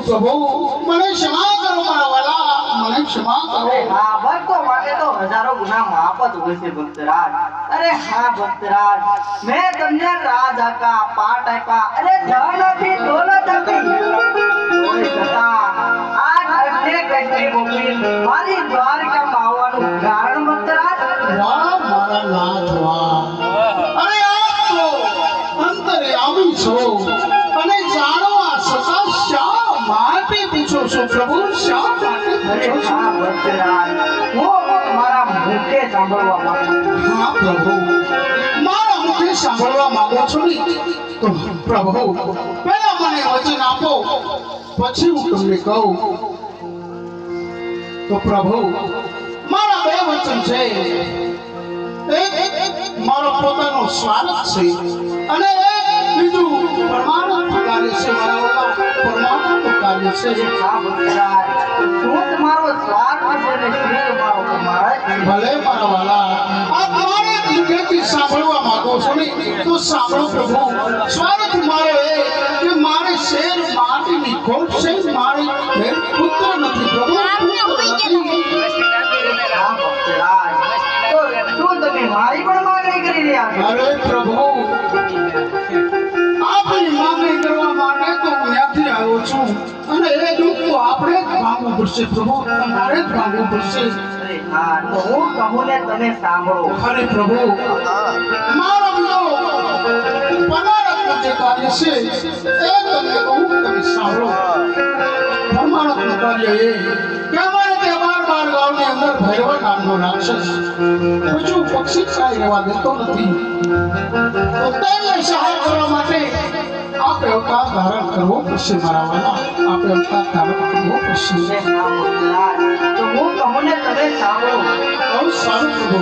પ્રભુ મને ક્ષમા કરો મારા વાલા, મને ક્ષમા કરો. હા ભક્તો માટે તો હજારો ગુના માફ જ હોય છે ભક્તરાજ. અરે હા ભક્તરાજ, મેં તમને રાજ આપ્યા, પાટ આપ્યા, અરે ધન આપી, દોલત આપી, કોઈ છતાં આજ અમને કઈ મોકલી મારી દ્વારકામાં આવવાનું કારણ ભક્તરાજ. વાહ મારા નાથ વાહ. અરે આપ તો અંતર્યામી છો અને જાણો આ સતા શા માટે પૂછો છો પ્રભુ, શા માટે અરે પૂછો છો? હા ભક્તરાજ, હું મારા મુખે સાંભળવા માંગુ છું. હા પ્રભુ, મારા મુખે સાંભળવા માંગો છો ને તો પ્રભુ પહેલા મને વચન આપો, પછી હું તમને કહું. તો પ્રભુ મારા બે વચન છે. એક મારો પોતાનો સ્વાર્થ છે અને બીજું પરમાણુ કાર્ય છે. મારા પરમાણુ કાર્ય છે. હા ભક્તરાજ, શું તમારો સ્વાર્થ છે ને શું તમારો પરમાર્થ છે? ભલે મારા વાલા, આ તમારે મુખેથી સાંભળવા માંગો છો ને તો સાંભળો પ્રભુ. સ્વાર્થ મારો એ કે મારે શેર માટીની ખોટ છે, મારી ઘેર પુત્ર નથી પ્રભુ, પુત્ર નથી. હા ભક્તરાજ, તો શું તમે મારી પણ માંગણી કરી રહ્યા છો? અરે પ્રભુ, આપની માંગણી કરવા માટે તો હું ત્યાંથી આવ્યો છું અને એ દુઃખ તો આપણે જ ભાંગવું પડશે પ્રભુ, તમારે જ ભાંગવું પડશે. અરે હા, તો હું કહું ને તમે સાંભળો. અરે પ્રભુ, મારો બીજો પરમાણુનું જે કાર્ય છે એ તમને કહું, તમે સાંભળો. પરમાણુનું કાર્ય એ કે અમારે તે 12 ગામની અંદર ભૈરવ નામનો રાક્ષસ બીજું પક્ષી કાંઈ રહેવા દેતો નથી. તો તેને સહાય કરવા માટે આપણે અવતાર ધારણ કરવો પડશે મારા વાલા, આપણે અવતાર ધારણ કરવો પડશે. અરે હા ભક્તરાજ, તો હું કહું ને તમે સાંભળો. બહુ સારું પ્રભુ.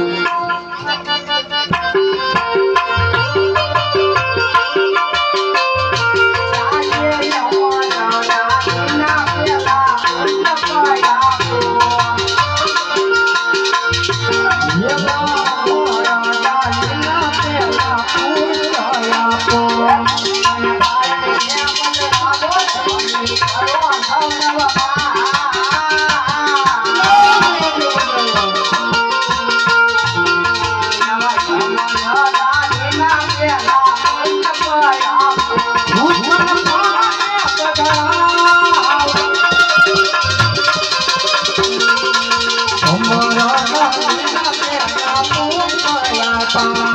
Bye.